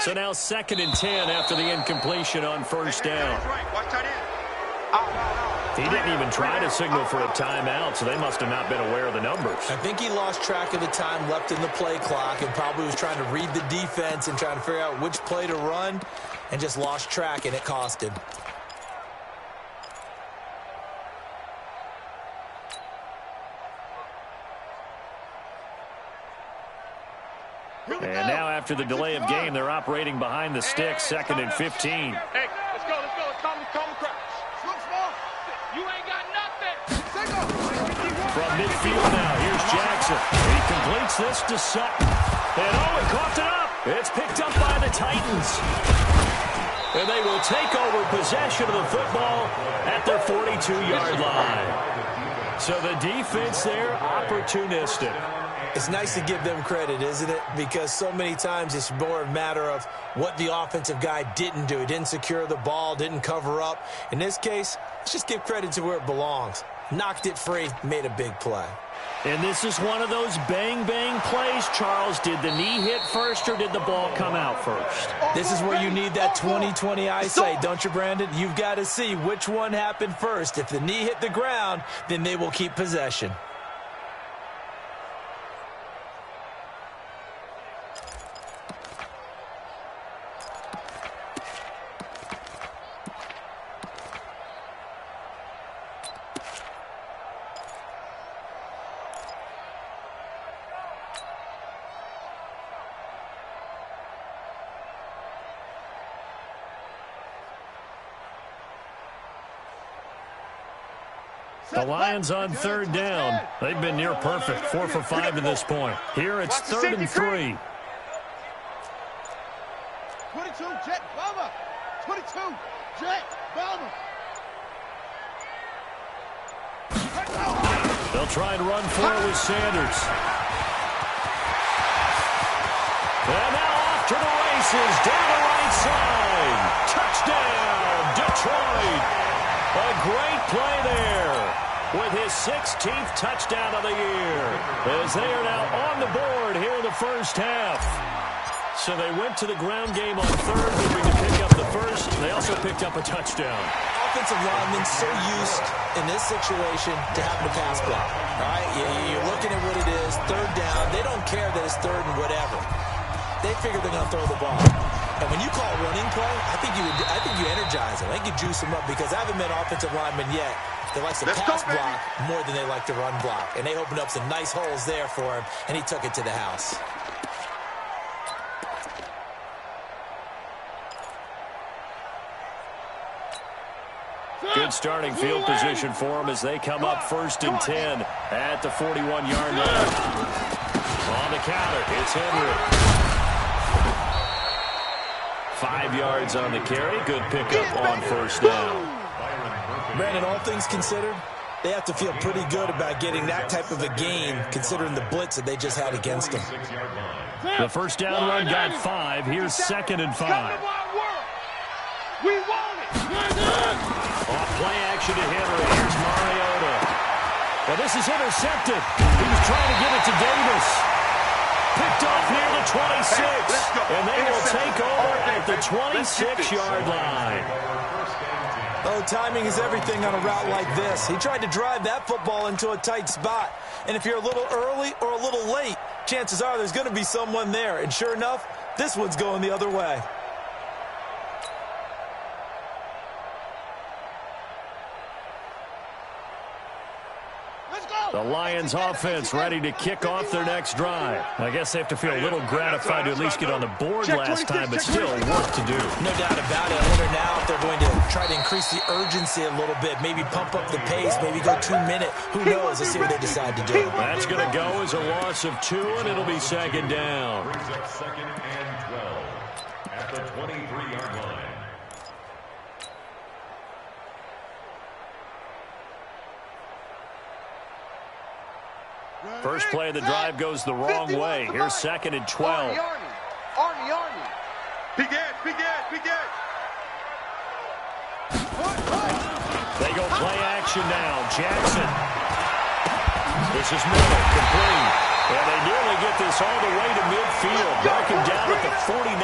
So now 2nd and 10 after the incompletion on first down. He didn't even try to signal for a timeout, so they must have not been aware of the numbers. I think he lost track of the time left in the play clock and probably was trying to read the defense and trying to figure out which play to run and just lost track, and it cost him. And now after the delay of game, they're operating behind the sticks, 2nd and 15. Hey, let's go. Calm crash. You ain't got nothing. From midfield now, here's Jackson. He completes this to Sutton. And he coughed it up. It's picked up by the Titans. And they will take over possession of the football at their 42-yard line. So the defense there, opportunistic. It's nice to give them credit, isn't it? Because so many times it's more a matter of what the offensive guy didn't do. He didn't secure the ball, didn't cover up. In this case, let's just give credit to where it belongs. Knocked it free, made a big play. And this is one of those bang-bang plays, Charles. Did the knee hit first or did the ball come out first? This is where you need that 20/20 eyesight, don't you, Brandon? You've got to see which one happened first. If the knee hit the ground, then they will keep possession. The Lions on 3rd down. They've been near perfect, 4 for 5 to this point. Here it's 3rd and 3. 22, Jet Bomber. 22, Jet Bomber. They'll try and run for it with Sanders. And now off to the races, down the right side. Touchdown, Detroit. A great play there with his 16th touchdown of the year, as they are now on the board here in the first half. So they went to the ground game on 3rd, hoping to pick up the first. They also picked up a touchdown. Offensive linemen so used in this situation to having to pass block. All right, you're looking at what it is, 3rd down. They don't care that it's 3rd and whatever. They figure they're going to throw the ball. And when you call running play, I think you energize them. I think you juice them up, because I haven't met offensive linemen yet that likes to pass block more than they like to run block. And they opened up some nice holes there for him, and he took it to the house. Good starting field position for them as they come up 1st and 10 at the 41-yard line. On the counter, it's Henry. 5 yards on the carry. Good pickup on 1st down. Brandon, all things considered, they have to feel pretty good about getting that type of a game, considering the blitz that they just had against them. The 1st down run got 5. Here's 2nd and 5. We want it. Off play action to Henry. Here's Mariota. Well, this is intercepted. He was trying to get it to Davis. Picked off near the 26. And they will take over at the 26-yard line. Oh, timing is everything on a route like this. He tried to drive that football into a tight spot. And if you're a little early or a little late, chances are there's going to be someone there. And sure enough, this one's going the other way. The Lions offense ready to kick off their next drive. I guess they have to feel a little gratified to at least get on the board last time, but still work to do. No doubt about it. I wonder now if they're going to try to increase the urgency a little bit, maybe pump up the pace, maybe go 2 minute. Who knows? Let's see what they decide to do. That's going to go as a loss of 2, and it'll be 2nd down. 2nd and 12 at the 23-yard line. First play of the drive goes the wrong way. Here's 2nd and 12. Arnie. Begin. They go play action now. Jackson. This is Miller, complete. And they nearly get this all the way to midfield. Mark him down at the 49.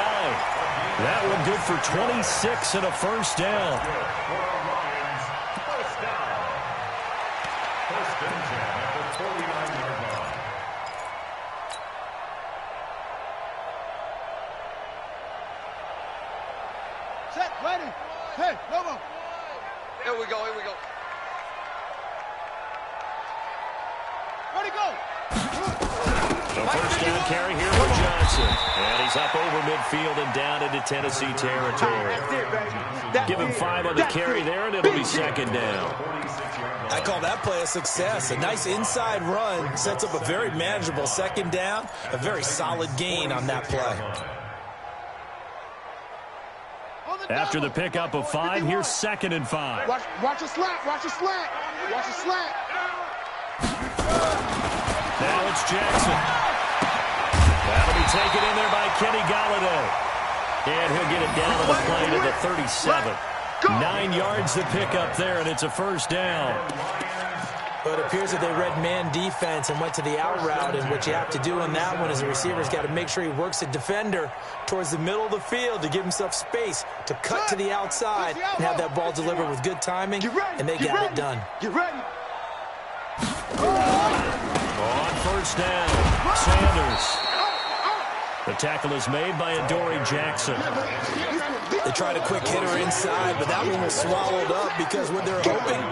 That one good for 26 and a first down. First down. First and 10 at the 49-yard line. Set, ready. Hey, Lobo. Here we go, here we go. Ready, go. The first down carry here for Johnson. And he's up over midfield and down into Tennessee territory. Give him 5 on the carry there, and it'll be second down. I call that play a success. A nice inside run sets up a very manageable second down. A very solid gain on that play. After the pickup of 5, here's second and 5. Watch a slant, watch a slant. Watch a slant. Now it's Jackson. That'll be taken in there by Kenny Golladay. And he'll get it down on the play to the 37. 9 yards to pick up there, and it's a first down. But it appears that they read man defense and went to the out route, and what you have to do on that one is the receiver's got to make sure he works the defender towards the middle of the field to give himself space to cut to the outside and have that ball delivered with good timing, and they got it done. Get ready. On first down, Sanders. The tackle is made by Adoree Jackson. They tried a quick hitter inside, but that one was swallowed up because what they're hoping,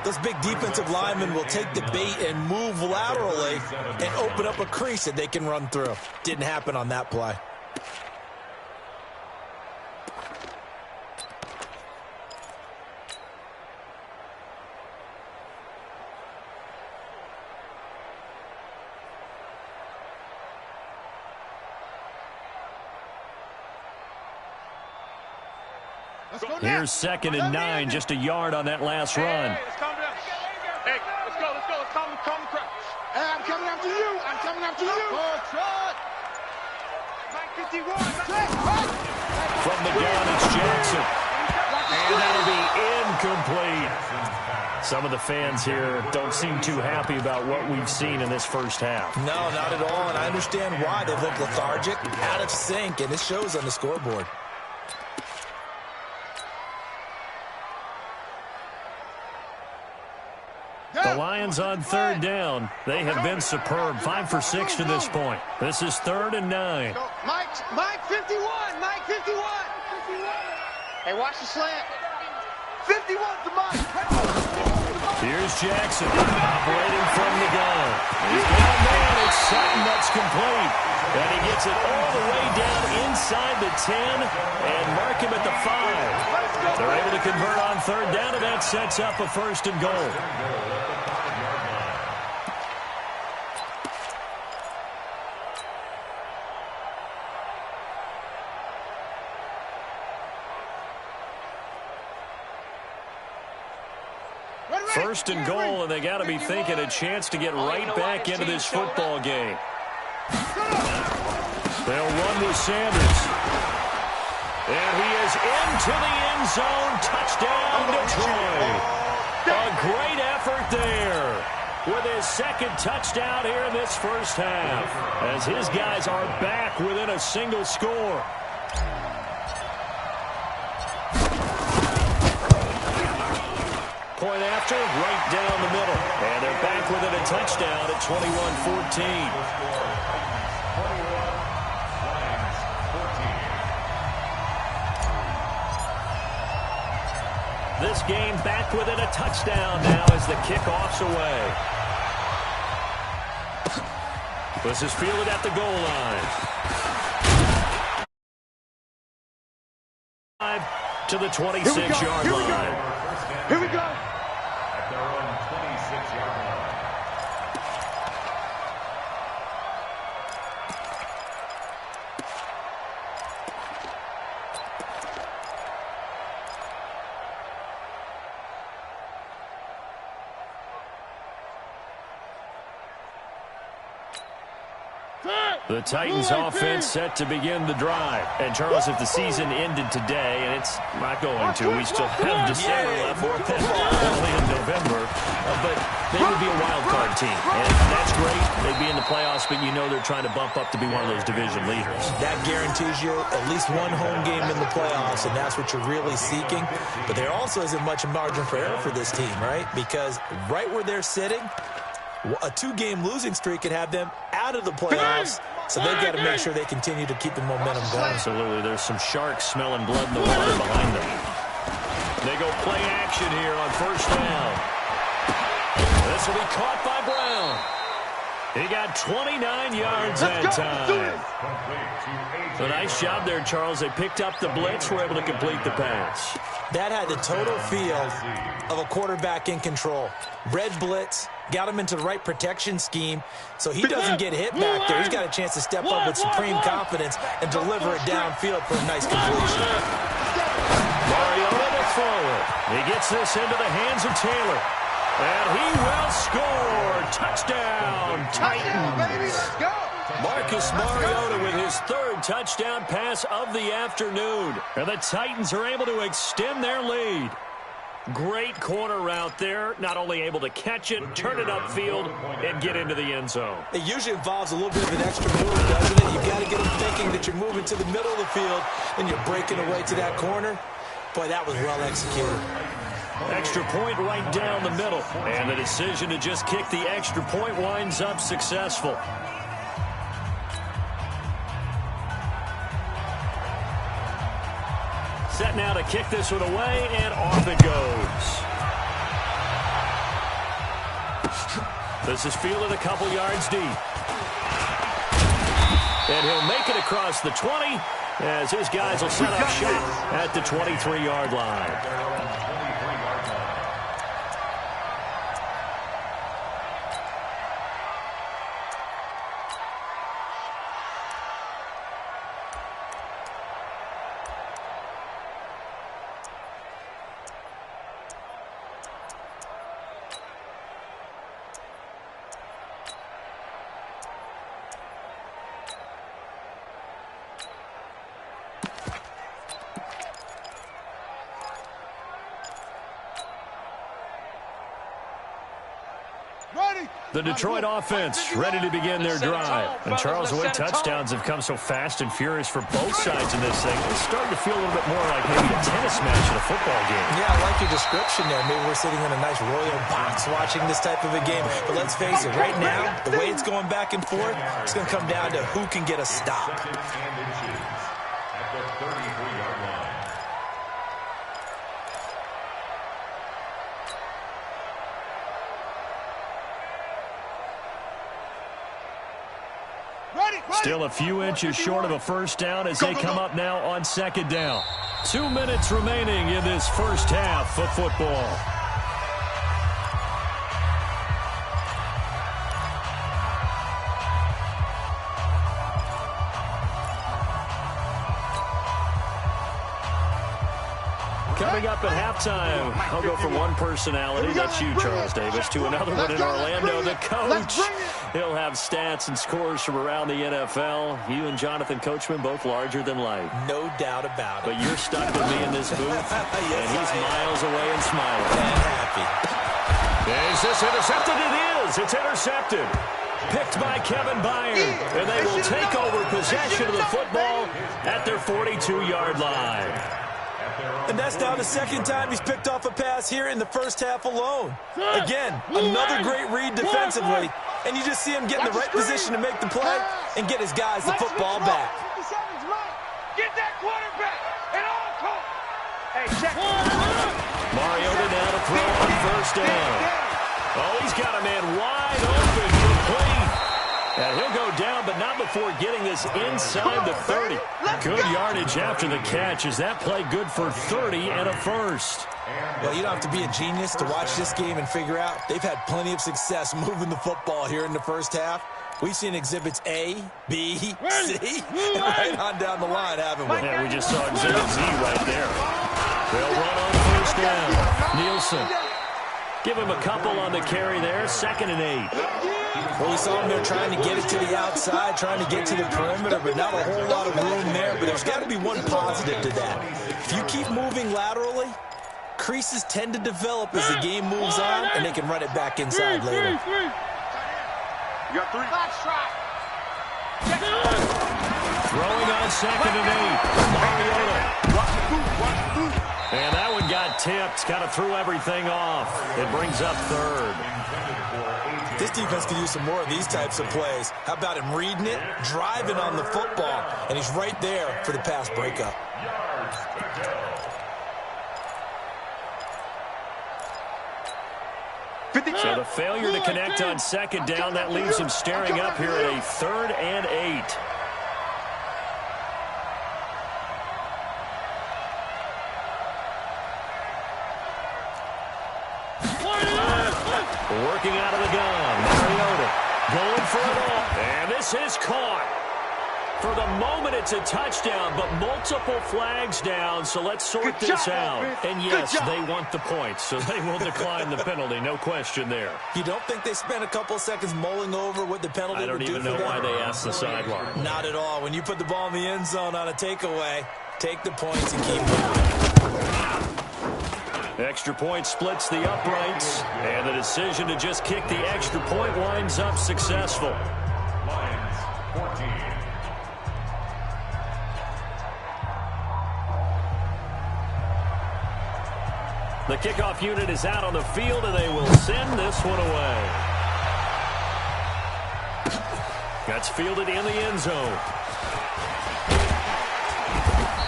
those big defensive linemen will take the bait and move laterally and open up a crease that they can run through. Didn't happen on that play. Here's second and 9, just a yard on that last run. Hey, let's calm down. Hey, let's go. Let's calm crouch. Hey, I'm coming after you. I'm coming after you. Trot. 951. From the gun, it's Jackson. And that'll be incomplete. Some of the fans here don't seem too happy about what we've seen in this first half. No, not at all, and I understand why. They've looked lethargic, out of sync, and it shows on the scoreboard. The Lions on third down. They have been superb. 5 for 6 to this point. This is 3rd and 9. Mike 51. Mike 51. Hey, watch the slant. 51's the Mike. Here's Jackson operating from the gun. He's down there, and it's Sutton that's complete. And he gets it all the way down inside the 10 and mark him at the 5. They're able to convert on third down, and that sets up a 1st and goal. First and goal, and they got to be thinking a chance to get right back into this football game. They'll run with Sanders. And he is into the end zone. Touchdown, Detroit. A great effort there with his 2nd touchdown here in this first half, as his guys are back within a single score. Point after, right down the middle. And they're back within a touchdown at 21-14. This game back within a touchdown now as the kickoff's away. This is fielded at the goal line. To the 26-yard line. Here we go. At their own 26-yard line. The Titans offense set to begin the drive. And Charles, if the season ended today, and it's not going to, we still have December left, and early in November, but they would be a wild card team. And that's great. They'd be in the playoffs, but you know they're trying to bump up to be one of those division leaders. That guarantees you at least one home game in the playoffs, and that's what you're really seeking. But there also isn't much margin for error for this team, right? Because right where they're sitting, a 2-game losing streak could have them out of the playoffs. So they've got to make sure they continue to keep the momentum going. Absolutely. There's some sharks smelling blood in the water behind them. They go play action here on first down. This will be caught by Brown. He got 29 yards that time. So nice job there, Charles. They picked up the blitz, were able to complete the pass. That had the total feel of a quarterback in control. Red blitz, got him into the right protection scheme, so he doesn't get hit back there. He's got a chance to step up with supreme confidence and deliver it downfield for a nice completion. Mariota to throw it. He gets this into the hands of Taylor. And he will score. Touchdown, Titans. Marcus Mariota with his 3rd touchdown pass of the afternoon. And the Titans are able to extend their lead. Great corner route there. Not only able to catch it, turn it upfield, and get into the end zone. It usually involves a little bit of an extra move, doesn't it? You've got to get them thinking that you're moving to the middle of the field, and you're breaking away to that corner. Boy, that was well executed. Extra point right down the middle. And the decision to just kick the extra point winds up successful. Set now to kick this one away, and off it goes. This is fielded a couple yards deep. And he'll make it across the 20 as his guys will set up shop at the 23-yard line. The Detroit offense ready to begin their drive. And Charles, the way touchdowns have come so fast and furious for both sides in this thing, it's starting to feel a little bit more like maybe a tennis match in a football game. Yeah, I like your description there. Maybe we're sitting in a nice royal box watching this type of a game. But let's face it, right now, the way it's going back and forth, it's going to come down to who can get a stop. Still a few inches short of a first down as they come up now on 2nd down. 2 minutes remaining in this first half of football. Coming up at halftime, I'll go from one personality, that's you, Charles Davis, to another one in Orlando, the coach. He'll have stats and scores from around the NFL. You and Jonathan Coachman, both larger than life. No doubt about it. But you're stuck with me in this booth, yes, and he's miles away and smiling. And happy. Is this intercepted? It is. It's intercepted. Picked by Kevin Byard, and they will take over possession of the football at their 42-yard line. And that's now the 2nd time he's picked off a pass here in the first half alone. Again, another great read defensively. And you just see him get in the right position to make the play and get his guys the football back. Get that quarterback and all call. Hey, check. Mariota now to throw on first down. Oh, he's got a man wide open, complete. And he'll go down, but not before getting this inside the 30. Good yardage after the catch. Is that play good for 30 and a first? Well, you don't have to be a genius to watch this game and figure out they've had plenty of success moving the football here in the first half. We've seen exhibits A, B, C, and right on down the line, haven't we? Yeah, we just saw exhibit Z right there. They'll run on first down. Nielsen. Give him a couple on the carry there. 2nd and 8. Well, we saw him there trying to get it to the outside, trying to get to the perimeter, but not a whole lot of room there. But there's got to be one positive to that. If you keep moving laterally, Creases tend to develop as the game moves on, and they can run it back inside later. You got 3. Box strike. Throwing on 2nd and 8. Mariota. And that one got tipped. Kind of threw everything off. It brings up 3rd. This defense could use some more of these types of plays. How about him reading it, driving on the football, and he's right there for the pass breakup. So the failure to connect on 2nd down, that leaves him staring up here at a 3rd and 8. Working out of the gun, Mariota going for it all, and this is caught. For the moment, it's a touchdown, but multiple flags down, so let's sort this out. And yes, they want the points, so they will decline the penalty, no question there. You don't think they spent a couple seconds mulling over what the penalty would do for them? I don't even know why they asked the sideline. Not at all. When you put the ball in the end zone on a takeaway, take the points and keep moving. Extra point splits the uprights, and the decision to just kick the extra point winds up successful. Lions 14. The kickoff unit is out on the field, and they will send this one away. That's fielded in the end zone.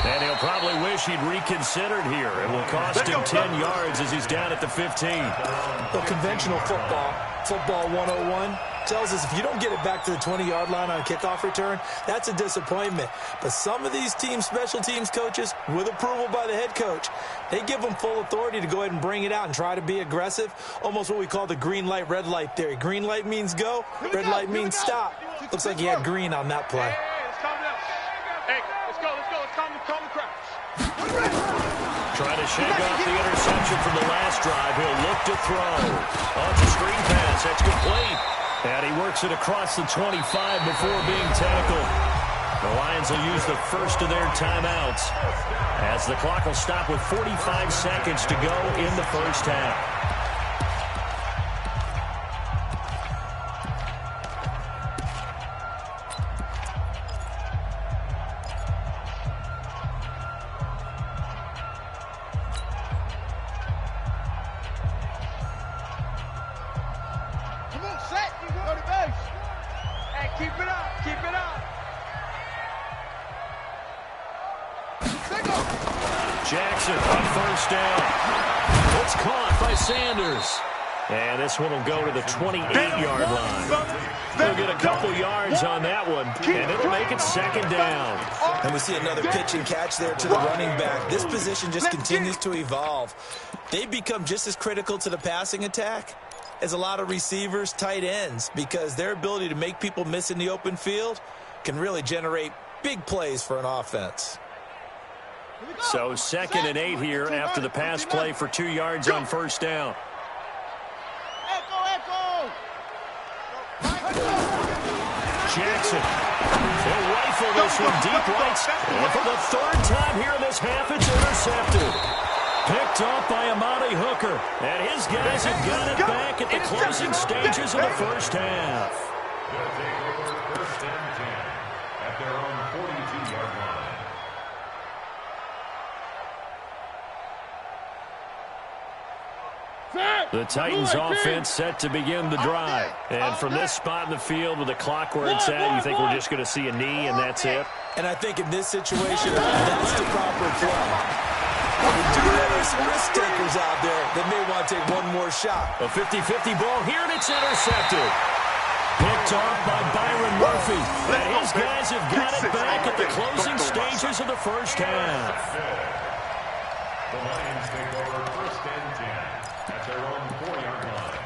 And he'll probably wish he'd reconsidered here. It will cost him 10 yards as he's down at the 15. Well, conventional football 101, tells us if you don't get it back to the 20-yard line on a kickoff return, that's a disappointment. But some of these special teams coaches, with approval by the head coach, they give them full authority to go ahead and bring it out and try to be aggressive, almost what we call the green light, red light theory. Green light means go, red light means stop. Looks like he had green on that play. Hey, let's go. Let's calm the crowds. Trying to shake off the interception from the last drive. He'll look to throw. Oh, it's a screen pass. That's complete. And he works it across the 25 before being tackled. The Lions will use the first of their timeouts as the clock will stop with 45 seconds to go in the first half. Jackson on first down. It's caught by Sanders. And this one will go to the 28-yard line. They'll get a couple yards on that one, and it'll make it second down. And we see another pitch and catch there to the running back. This position just continues to evolve. They become just as critical to the passing attack as a lot of receivers, tight ends, because their ability to make people miss in the open field can really generate big plays for an offense. So 2nd and 8 here after the pass play for 2 yards on first down. Jackson. He'll rifle this one deep right. And for the third time here in this half, it's intercepted. Picked off by Amani Hooker. And his guys have got it back at the closing stages of the first half. They'll take over first and 10 at their own 42-yard line. The Titans offense set to begin the drive. And from this spot in the field with the clock where it's at, you think we're just going to see a knee and that's it? And I think in this situation, that's the proper play. We do know there's some risk takers out there that may want to take one more shot. A 50-50 ball here, and it's intercepted. Picked off by Byron Murphy. And his guys have got it back at the closing stages of the first half. The Lions take over first and 10 at their own 4-yard line.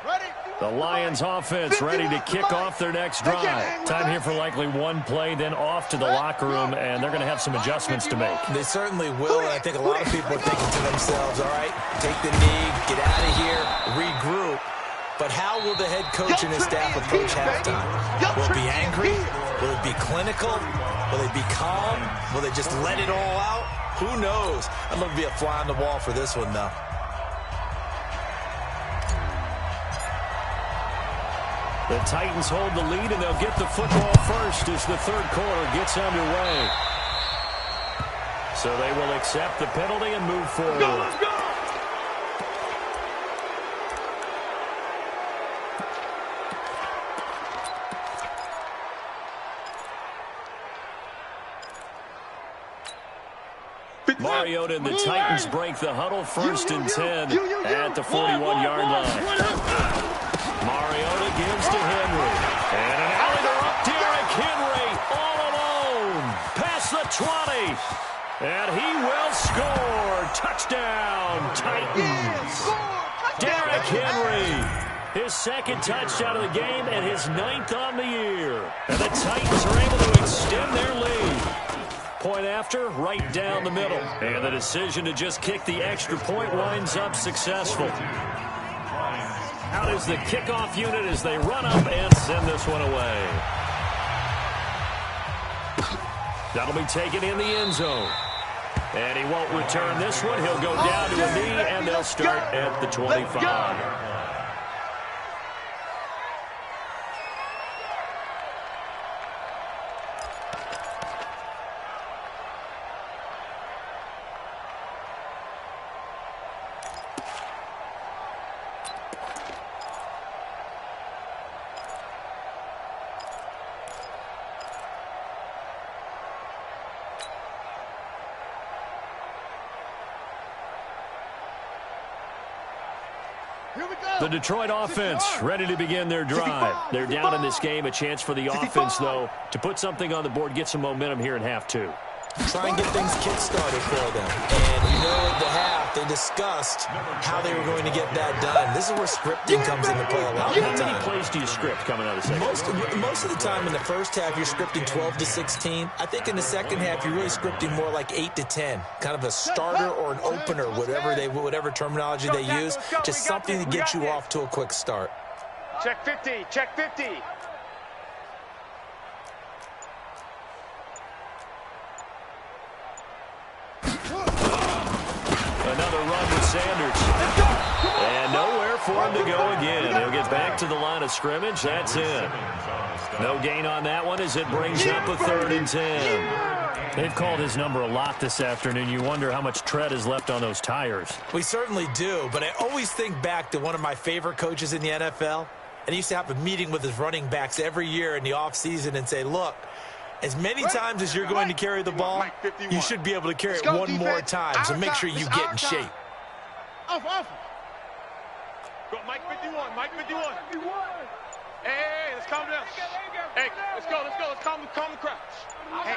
Ready? The Lions offense ready to kick off their next drive. Time here for likely one play, then off to the locker room, and they're going to have some adjustments to make. They certainly will, and I think a lot of people are thinking to themselves, all right, take the knee, get out of here, regroup. But how will the head coach and his staff approach halftime? Will it be angry? Will it be clinical? Will they be calm? Will they just let it all out? Who knows? I'd love to be a fly on the wall for this one, though. The Titans hold the lead, and they'll get the football first as the third quarter gets underway. So they will accept the penalty and move forward. Let's go! Mariota and the Titans break the huddle, 1st and 10 at the 41-yard line. Mariota gives to Henry. And an alley to up Derrick Henry all alone. Past the 20. And he will score. Touchdown, Titans. Derrick Henry. His second touchdown of the game and his 9th on the year. And the Titans are able to extend their lead. Point after, right down the middle. And the decision to just kick the extra point winds up successful. Out is the kickoff unit as they run up and send this one away. That'll be taken in the end zone. And he won't return this one. He'll go down to a knee, and they'll start at the 25. The Detroit offense ready to begin their drive. They're down in this game. A chance for the offense, though, to put something on the board, get some momentum here in half two. Try and get things kick-started for them. And you know, at the half, they discussed how they were going to get that done. This is where scripting comes into play a lot of the time. How many plays do you script coming out of the second? Most of the time in the first half, you're scripting 12 to 16. I think in the second half, you're really scripting more like 8 to 10. Kind of a starter or an opener, whatever terminology they use. Just something to get you off to a quick start. Check 50, check 50. Another run with Sanders. And nowhere for him to go again. He'll get back to the line of scrimmage. That's it. No gain on that one as it brings up a 3rd and 10. They've called his number a lot this afternoon. You wonder how much tread is left on those tires. We certainly do, but I always think back to one of my favorite coaches in the NFL. And he used to have a meeting with his running backs every year in the offseason and say, look, as many times as you're going to carry the ball, you should be able to carry it one more time, so make sure you get in shape. Off. Go, Mike 51, Mike 51. Hey, let's calm down. Hey, let's go. Let's calm the crowd. On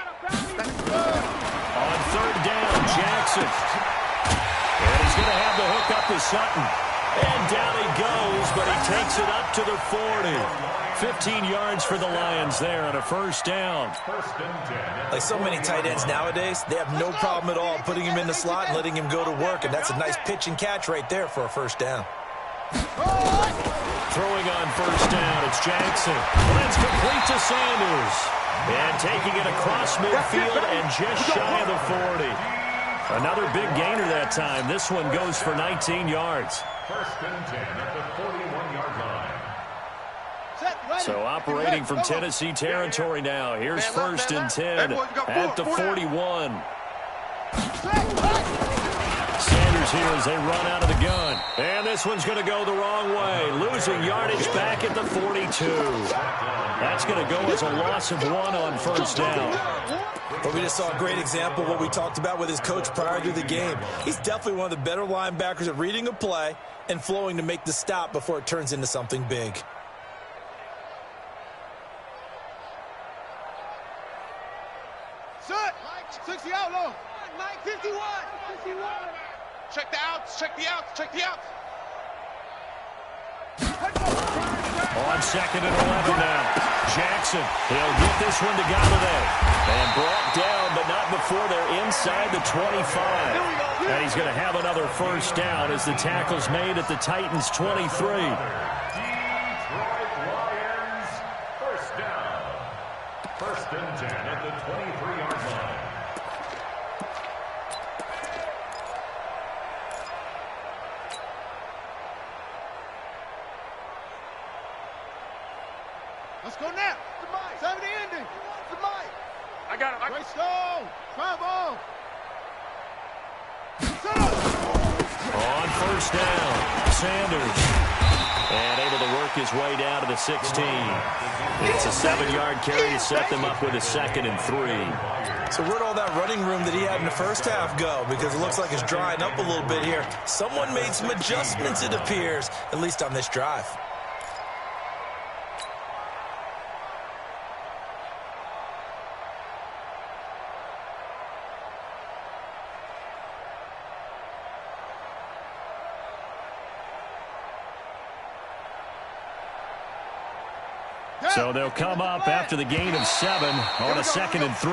3rd down, Jackson. And he's going to have the hook up to Sutton. And down he goes, but he takes it up to the 40. 15 yards for the Lions there on a 1st down. Like so many tight ends nowadays, they have no problem at all putting him in the slot and letting him go to work, and that's a nice pitch and catch right there for a 1st down. Throwing on 1st down, it's Jackson. That's complete to Sanders. And taking it across midfield and just shy of the 40. Another big gainer that time. This one goes for 19 yards. 1st and 10 at the 41-yard line. So operating from Tennessee territory now. Here's 1st and 10 at the 41. Sanders here as they run out of the gun. And this one's going to go the wrong way. Losing yardage back at the 42. That's going to go as a loss of 1 on 1st down. But we just saw a great example of what we talked about with his coach prior to the game. He's definitely one of the better linebackers at reading a play and flowing to make the stop before it turns into something big. Set. 60 out low. Mike 51. Check the outs. Check the outs. Check the outs. On 2nd and 11 now. Jackson, he'll get this one to Galladay. And brought down, but not before they're inside the 25. And he's going to have another first down as the tackle's made at the Titans' 23. Detroit Lions, first down. 1st and 10 at the 23-yard line. Let's go now. 70 ending. I got him. Great stone. Try ball. On 1st down, Sanders. And able to work his way down to the 16. It's a 7-yard carry to set them up with a 2nd and 3. So where'd all that running room that he had in the first half go? Because it looks like it's drying up a little bit here. Someone made some adjustments, it appears, at least on this drive. So they'll come up after the gain of 7 on a 2nd and 3.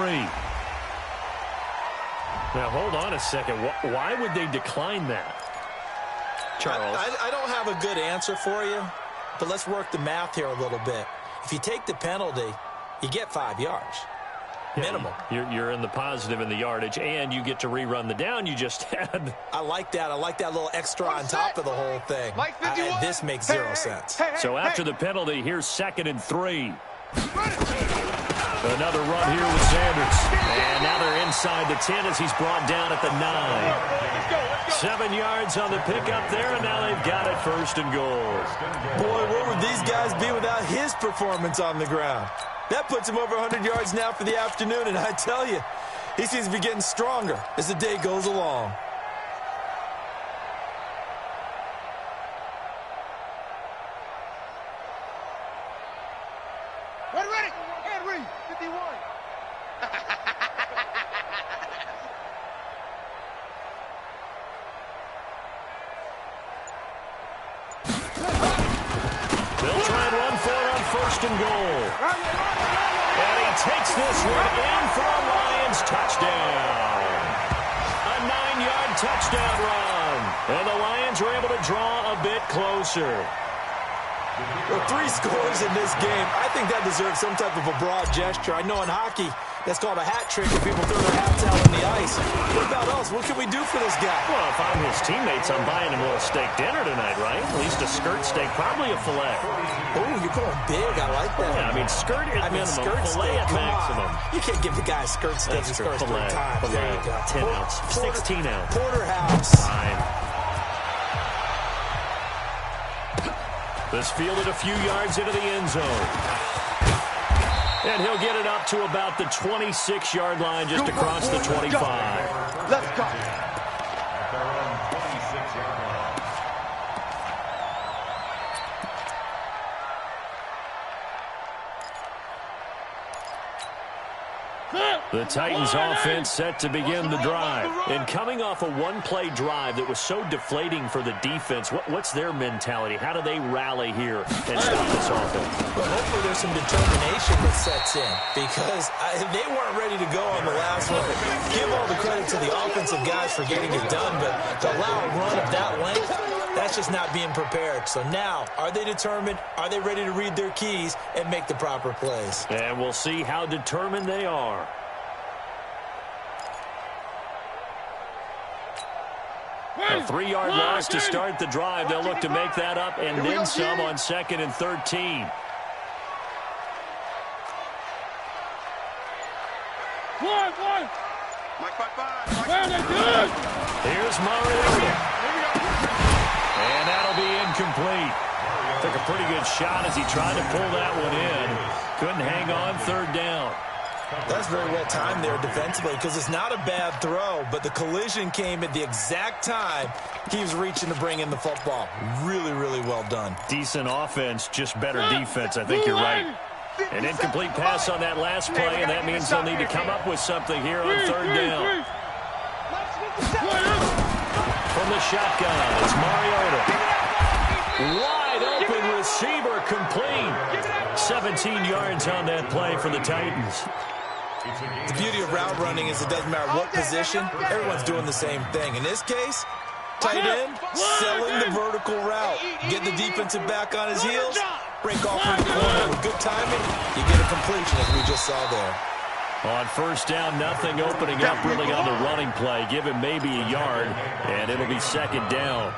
Now, hold on a second. Why would they decline that? Charles? I don't have a good answer for you, but let's work the math here a little bit. If you take the penalty, you get 5 yards. Minimum. You're in the positive in the yardage, and you get to rerun the down you just had. I like that. I like that little extra on top of the whole thing. This makes zero sense. So after the penalty, here's 2nd and 3. Another run here with Sanders. And now they're inside the 10 as he's brought down at the 9. 7 yards on the pickup there, and now they've got it 1st and goal. Boy, where would these guys be without his performance on the ground? That puts him over 100 yards now for the afternoon, and I tell you, he seems to be getting stronger as the day goes along. Ready. Henry, 51. They'll try and run for it on 1st and goal. And he takes this one in for a Lions touchdown. A 9-yard touchdown run. And the Lions are able to draw a bit closer. Well, 3 scores in this game. I think that deserves some type of a broad gesture. I know in hockey, that's called a hat trick when people throw their hats out on the ice. What about us? What can we do for this guy? Well, if I'm his teammates, I'm buying him a little steak dinner tonight, right? At least a skirt steak, probably a filet. Oh, you're going big. I like that. Yeah, I mean, skirt at minimum, skirt filet steak, at maximum. You can't give the guy a skirt steak his first 3 times. There you go. 10 ounce, 16 ounce. Porterhouse. Fine. This fielded a few yards into the end zone. And he'll get it up to about the 26-yard line just across the 25. Let's go. At their own 26-yard line. The Titans offense set to begin the drive. And coming off a one-play drive that was so deflating for the defense, what's their mentality? How do they rally here and stop this offense? Well, hopefully there's some determination that sets in because they weren't ready to go on the last one. Give all the credit to the offensive guys for getting it done, but to allow a run of that length, that's just not being prepared. So now, are they determined? Are they ready to read their keys and make the proper plays? And we'll see how determined they are. A 3-yard loss to start the drive. They'll look to make that up and then some on 2nd and 13. Here's Mariota. And that'll be incomplete. Took a pretty good shot as he tried to pull that one in. Couldn't hang on 3rd down. That's very well timed there defensively because it's not a bad throw, but the collision came at the exact time he was reaching to bring in the football. Really, really well done. Decent offense, just better defense. I think you're right. An incomplete pass on that last play, and that means they'll need to come up with something here on 3rd down. From the shotgun, it's Mariota. Wide open with receiver complete. 17 yards on that play for the Titans. The beauty of route running is it doesn't matter what position, everyone's doing the same thing. In this case, tight end, selling the vertical route. Get the defensive back on his heels, break off from the corner. With good timing, you get a completion as we just saw there. On first down, nothing opening up really on the running play. Give him maybe a yard, and it'll be second down.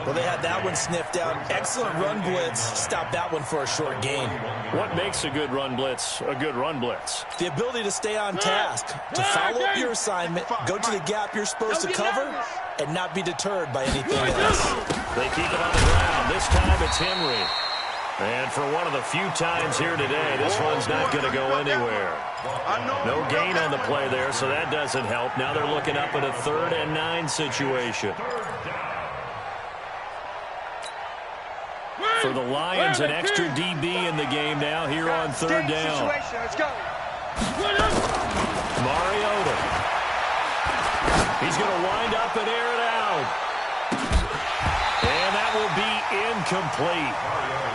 Well, they had that one sniffed out. Excellent run blitz. Stop that one for a short gain. What makes a good run blitz a good run blitz? The ability to stay on task, to follow up your assignment, go to the gap you're supposed to cover, and not be deterred by anything else. They keep it on the ground. This time it's Henry. And for one of the few times here today, this one's not going to go anywhere. No gain on the play there, so that doesn't help. Now they're looking up at a 3rd and 9 situation. For the Lions, an extra DB in the game now here on 3rd down. Let's go. Mariota. He's going to wind up and air it out. And that will be incomplete.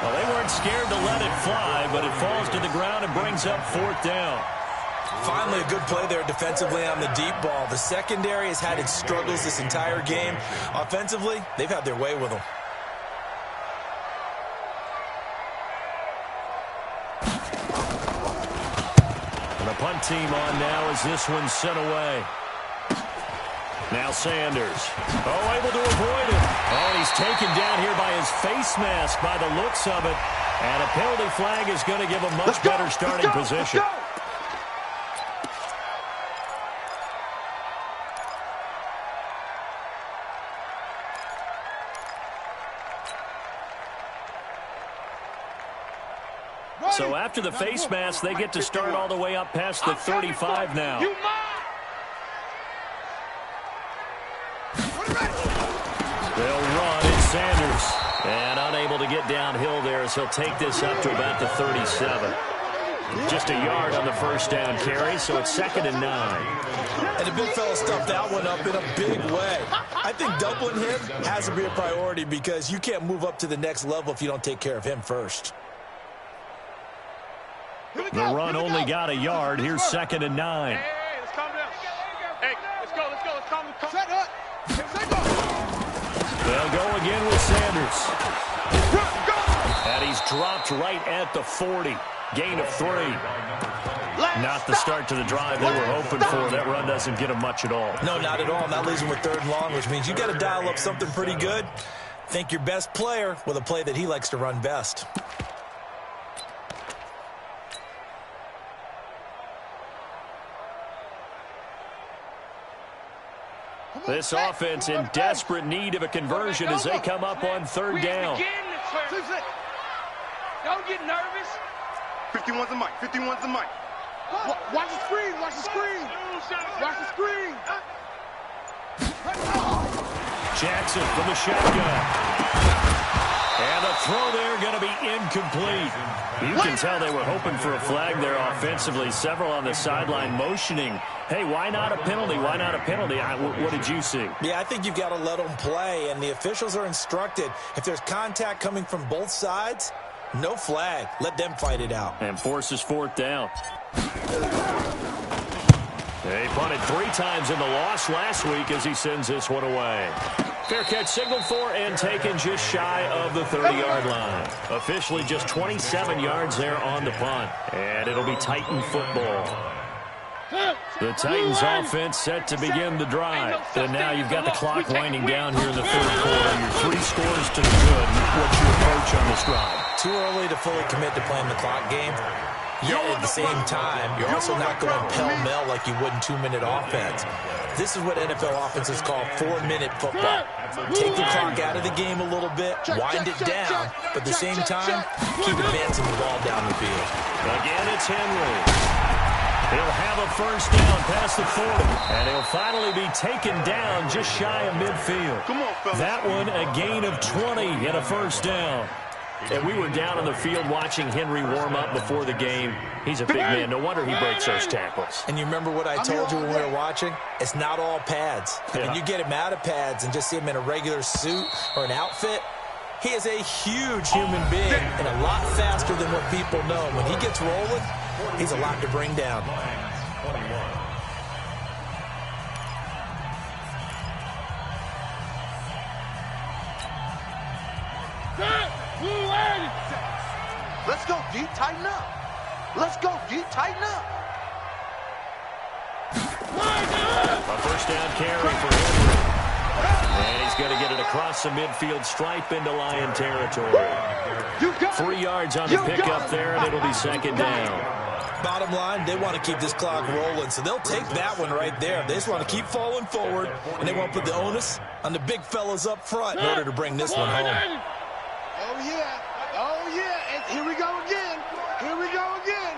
Well, they weren't scared to let it fly, but it falls to the ground and brings up 4th down. Finally, a good play there defensively on the deep ball. The secondary has had its struggles this entire game. Offensively, they've had their way with them. And the punt team on now as this one's sent away. Now Sanders. Oh, able to avoid it. Oh, he's taken down here by his face mask by the looks of it. And a penalty flag is going to give a much better starting position. So after the face mask, they get to start all the way up past the 35 now. They'll run. It's Sanders. And unable to get downhill there as he'll take this up to about the 37. Just a yard on the first down carry, so it's 2nd and 9. And the big fella stuffed that one up in a big way. I think doubling him has to be a priority because you can't move up to the next level if you don't take care of him first. The run only got a yard. Here's 2nd and 9. Hey, let's calm down. Hey, let's go. Let's calm down. Set up. They'll go again with Sanders. And he's dropped right at the 40. Gain of 3. Not the start to the drive they were hoping for. That run doesn't get him much at all. No, not at all. And that leaves him with 3rd and long, which means you got to dial up something pretty good. Think your best player with a play that he likes to run best. This offense in desperate need of a conversion as they come up on 3rd down. Don't get nervous. 51's the mic. 51's the mic. Watch the screen. Watch the screen. Watch the screen. Jackson from the shotgun. And the throw there going to be incomplete. You can tell they were hoping for a flag there offensively. Several on the sideline motioning, hey, why not a penalty? Why not a penalty? What did you see? Yeah, I think you've got to let them play, and the officials are instructed. If there's contact coming from both sides, no flag. Let them fight it out. And forces 4th down. They punted 3 times in the loss last week as he sends this one away. Fair catch signaled for and taken just shy of the 30-yard line. Officially just 27 yards there on the punt. And it'll be Titan football. The Titans offense set to begin the drive. And now you've got the clock winding down here in the 3rd quarter. Your 3 scores to the good. What's your approach on this drive? Too early to fully commit to playing the clock game. Yet at the same time, you're also not going pell-mell like you would in 2-minute offense. This is what NFL offenses call 4-minute football. Take the clock out of the game a little bit, wind it down, but at the same time, keep advancing the ball down the field. Again, it's Henry. He'll have a first down past the 40, and he'll finally be taken down just shy of midfield. Come on, fellas. That one, a gain of 20 and a first down. And we were down on the field watching Henry warm up before the game. He's a big man. No wonder he breaks those tackles. And you remember what I told you when we were watching? It's not all pads. Yeah. When you get him out of pads and just see him in a regular suit or an outfit, He is a huge human being and a lot faster than what people know. When he gets rolling, he's a lot to bring down. Let's go, D. Tighten up. Let's go, D. Tighten up. A first down carry for Henry. And he's going to get it across the midfield stripe into Lion territory. 3 yards on the pickup there, and it'll be second down. Bottom line, they want to keep this clock rolling, so they'll take that one right there. They just want to keep falling forward, and they want to put the onus on the big fellas up front in order to bring this one home. Oh, yeah. Oh, yeah. And here we go again. Here we go again.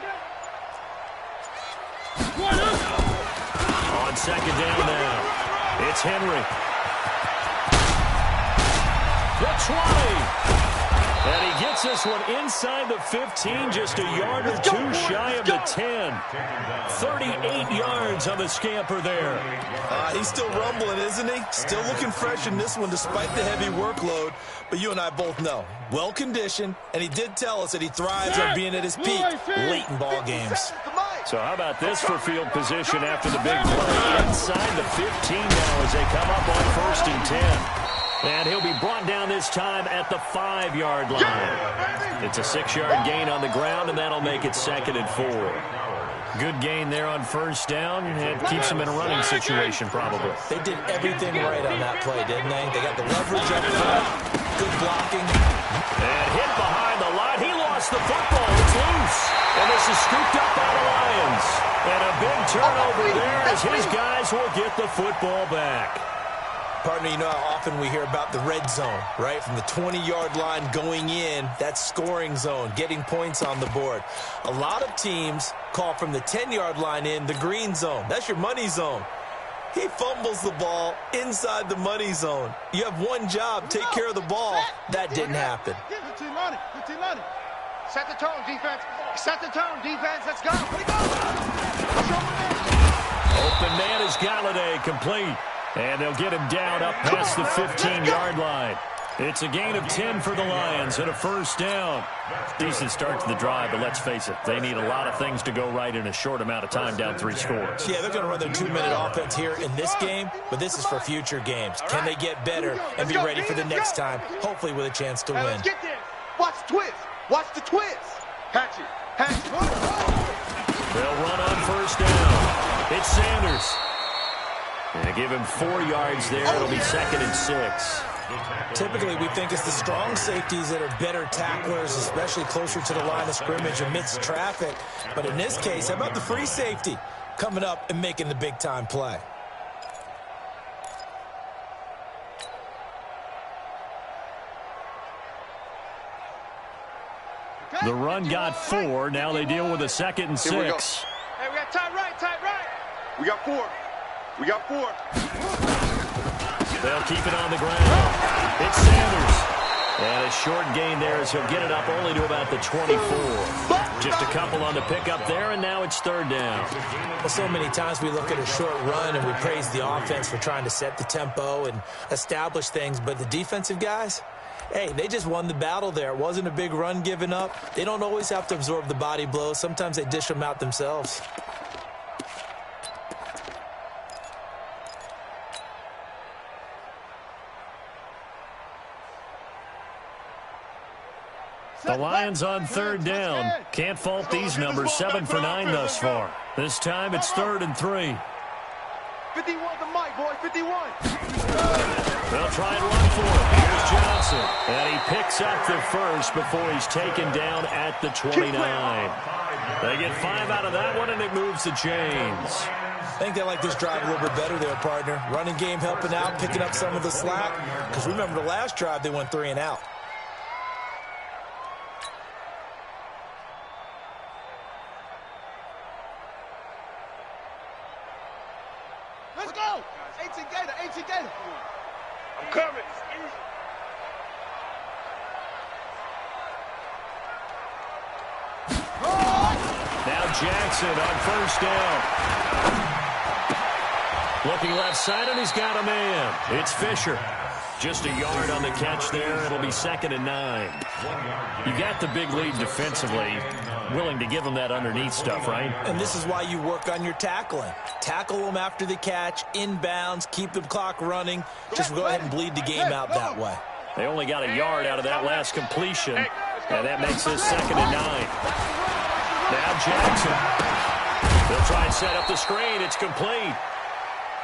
On second down now, it's Henry. The 20. And he gets this one inside the 15, just a yard or two shy of the 10. 38 yards on the scamper there. He's still rumbling, isn't he? Still looking fresh in this one despite the heavy workload. But you and I both know, well-conditioned, and he did tell us that he thrives on being at his peak late in ball games. So how about this for field position after the big play? Inside the 15 now as they come up on 1st and 10. And he'll be brought down this time at the 5-yard line. It's a 6-yard gain on the ground, and that'll make it 2nd and 4. Good gain there on 1st down. It keeps them in a running situation, probably. They did everything right on that play, didn't they? They got the leverage up front, good blocking. And hit behind the line. He lost the football. It's loose. And this is scooped up by the Lions. And a big turnover there as his guys will get the football back. Partner, you know how often we hear about the red zone, right? From the 20-yard line going in, that's scoring zone, getting points on the board. A lot of teams call from the 10-yard line in the green zone. That's your money zone. He fumbles the ball inside the money zone. You have one job, take care of the ball. That didn't happen. Set the tone, defense. Set the tone, defense. Let's go. Open man is Galladay, complete. And they'll get him down up past the 15-yard line. It's a gain of 10 for the Lions and a 1st down. Decent start to the drive, but let's face it, they need a lot of things to go right in a short amount of time, down 3 scores. Yeah, they're going to run their 2-minute offense here in this game, but this is for future games. Can they get better and be ready for the next time, hopefully with a chance to win? Let's get there. Watch the twist. Watch the twist. Hatch it. Hatch it. They'll run on 1st down. It's Sanders. And they give him 4 yards there. It'll be 2nd and 6. Typically, we think it's the strong safeties that are better tacklers, especially closer to the line of scrimmage amidst traffic. But in this case, how about the free safety coming up and making the big-time play? The run got 4. Now they deal with a 2nd and 6. Hey, we got tight right, tight right. We got 4. We got 4. They'll keep it on the ground. It's Sanders. And a short gain there as he'll get it up only to about the 24. Just a couple on the pickup there, and now it's 3rd down. Well, so many times we look at a short run and we praise the offense for trying to set the tempo and establish things, but the defensive guys, hey, they just won the battle there. It wasn't a big run given up. They don't always have to absorb the body blows. Sometimes they dish them out themselves. The Lions on 3rd down. Can't fault these numbers. 7 for 9 thus far. This time it's 3rd and 3. 51 the mic, boy. 51. They'll try and run for it. Here's Johnson. And he picks up the first before he's taken down at the 29. They get 5 out of that one, and it moves the chains. I think they like this drive a little bit better there, partner. Running game helping out, picking up some of the slack. Because remember the last drive, they went 3 and out. Let's go. 18 Gator, 18 Gator. I'm coming. Now Jackson on 1st down. Looking left side, and he's got a man. It's Fisher. Just a yard on the catch there. It'll be 2nd and 9. You got the big lead defensively. Willing to give them that underneath stuff, right? And this is why you work on your tackling. Tackle them after the catch, inbounds, keep the clock running. Just go ahead and bleed the game out that way. They only got a yard out of that last completion, and that makes this 2nd and 9. Now Jackson. They'll try and set up the screen. It's complete.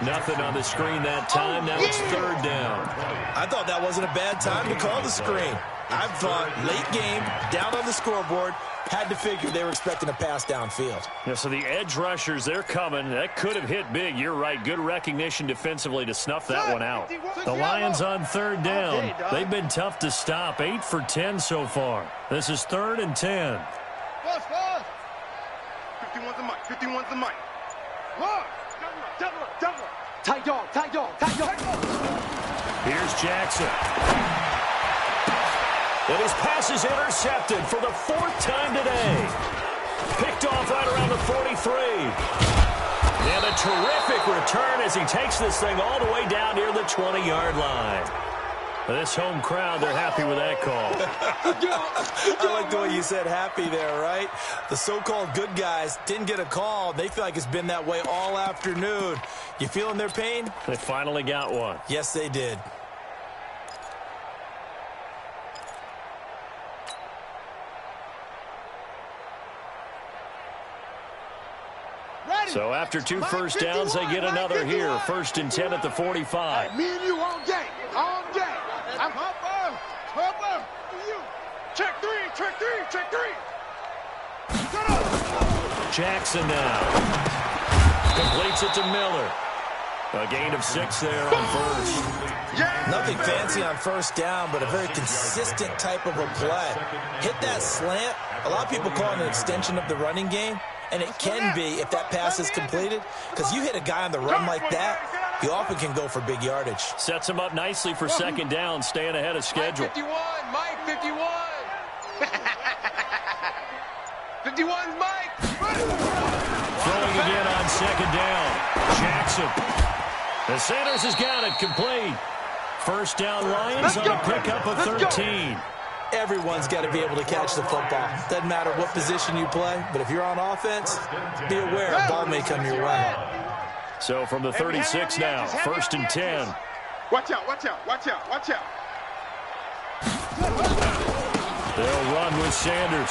Nothing on the screen that time. Now it's 3rd down. I thought that wasn't a bad time to call the screen. I thought late game, down on the scoreboard, had to figure they were expecting a pass downfield. Yeah, so the edge rushers, they're coming. That could have hit big. You're right. Good recognition defensively to snuff that one out. The Lions on 3rd down. They've been tough to stop. 8 for 10 so far. This is 3rd and 10. 51's the mic. 51's the mic. Tight dog, tight dog, tight dog. Here's Jackson. And his pass is intercepted for the 4th time today. Picked off right around the 43. And a terrific return as he takes this thing all the way down near the 20-yard line. This home crowd, they're happy with that call. I like the way you said happy there, right? The so-called good guys didn't get a call. They feel like it's been that way all afternoon. You feeling their pain? They finally got one. Yes, they did. So after 2 first downs, they get another here. 1st and 10 at the 45. Me and you all day, all day. I'm Hopper. You. Check 3, check 3, check 3. Shut up. Jackson now. Completes it to Miller. A gain of 6 there on 1st. Nothing fancy on 1st down, but a very consistent type of a play. Hit that slant. A lot of people call it an extension of the running game. And it can be if that pass is completed, because you hit a guy on the run like that, you often can go for big yardage. Sets him up nicely for 2nd down, staying ahead of schedule. Mike 51. 51's Mike. Throwing again on 2nd down. Jackson. The Sanders has got it complete. 1st down Lions on a pickup of 13. Everyone's got to be able to catch the football. Doesn't matter what position you play, but if you're on offense, be aware a ball may come your way. So from the 36 now, 1st and 10. Watch out, watch out, watch out, watch out. They'll run with Sanders.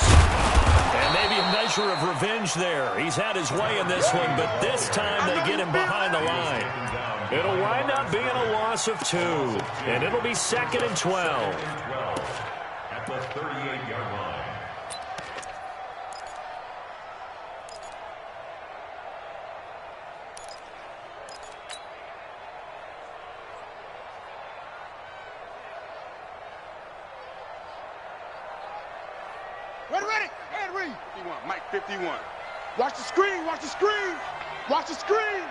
And maybe a measure of revenge there. He's had his way in this one, but this time they get him behind the line. It'll wind up being a loss of 2, and it'll be 2nd and 12. At the 38-yard line. Ready. Henry. 51, Mike 51. Watch the screen, watch the screen. Watch the screen.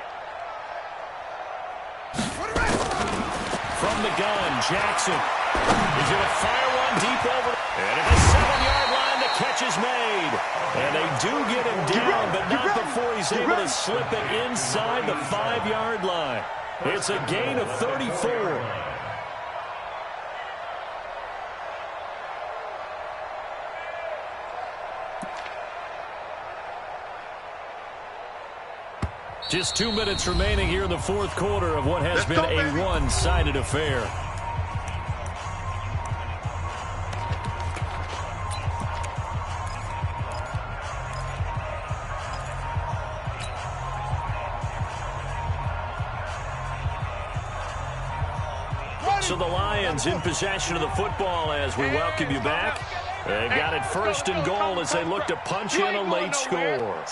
From the gun, Jackson. He's going to fire one deep over. And at the 7-yard line, the catch is made. And they do get him down, but not before he's able to slip it inside the 5-yard line. It's a gain of 34. Just 2 minutes remaining here in the 4th quarter of what has been a one-sided affair. So the Lions in possession of the football as we welcome you back. They got it 1st and goal as they look to punch in a late score.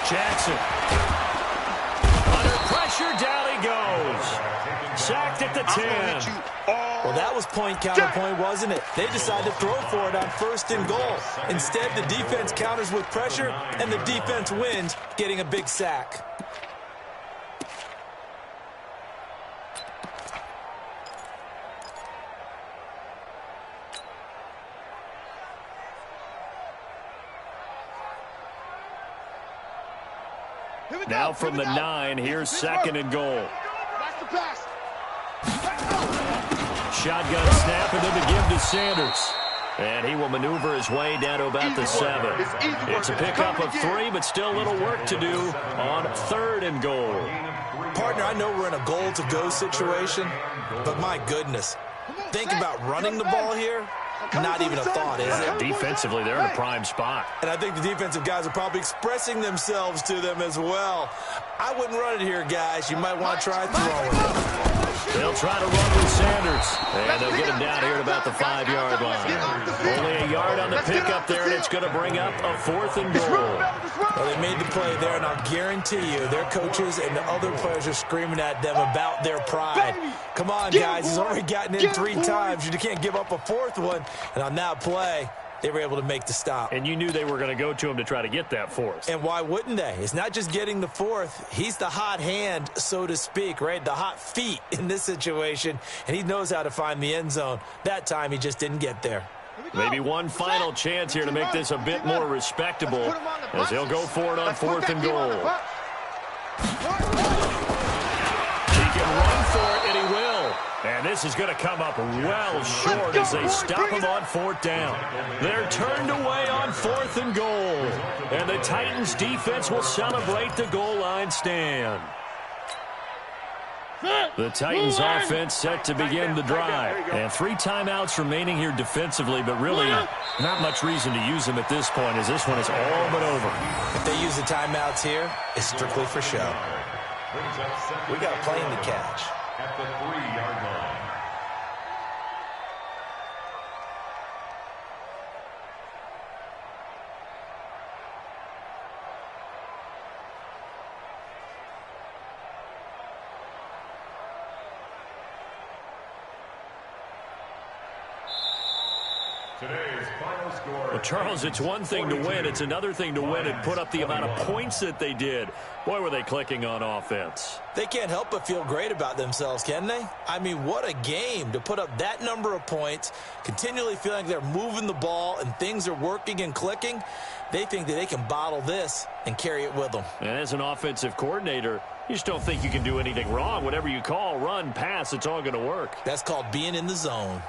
Jackson. Under pressure, down he goes. Sacked at the 10. Well, that was point counterpoint, wasn't it? They decided to throw for it on 1st and goal. Instead, the defense counters with pressure, and the defense wins, getting a big sack. Now from the 9, here's 2nd and goal. Watch the pass. shotgun snap and then to give to Sanders. And he will maneuver his way down to about the 7. It's a pickup of 3, but still a little work to do on 3rd and goal. Partner, I know we're in a goal-to-go situation, but my goodness, think about running the ball here. Not even a thought, is it? Defensively, they're in a prime spot. And I think the defensive guys are probably expressing themselves to them as well. I wouldn't run it here, guys. You might want to try throwing it. They'll try to run with Sanders, and they'll get him down here at about the 5-yard line. Only a yard on the pickup there, and it's going to bring up a 4th and goal. Well, they made the play there, and I'll guarantee you their coaches and the other players are screaming at them about their pride. Come on, guys. He's already gotten in 3 times. You can't give up a 4th one. And on that play, they were able to make the stop. And you knew they were going to go to him to try to get that 4th. And why wouldn't they? It's not just getting the 4th. He's the hot hand, so to speak, right? The hot feet in this situation. And he knows how to find the end zone. That time, he just didn't get there. Maybe one final chance here to make this a bit more respectable as he'll go for it on 4th and goal. He can run for it, and he will. And this is going to come up well short as they stop him on 4th down. They're turned away on 4th and goal. And the Titans defense will celebrate the goal line stand. The Titans offense set to begin the drive. And 3 timeouts remaining here defensively, but really not much reason to use them at this point as this one is all but over. If they use the timeouts here, it's strictly for show. We got a plane to catch. At the 3-yard line. Today's final score. Well, Charles, it's one thing to win. It's another thing to win and put up the amount of points that they did. Boy, were they clicking on offense. They can't help but feel great about themselves, can they? I mean, what a game to put up that number of points, continually feeling they're moving the ball and things are working and clicking. They think that they can bottle this and carry it with them. And as an offensive coordinator, you just don't think you can do anything wrong. Whatever you call, run, pass, it's all going to work. That's called being in the zone.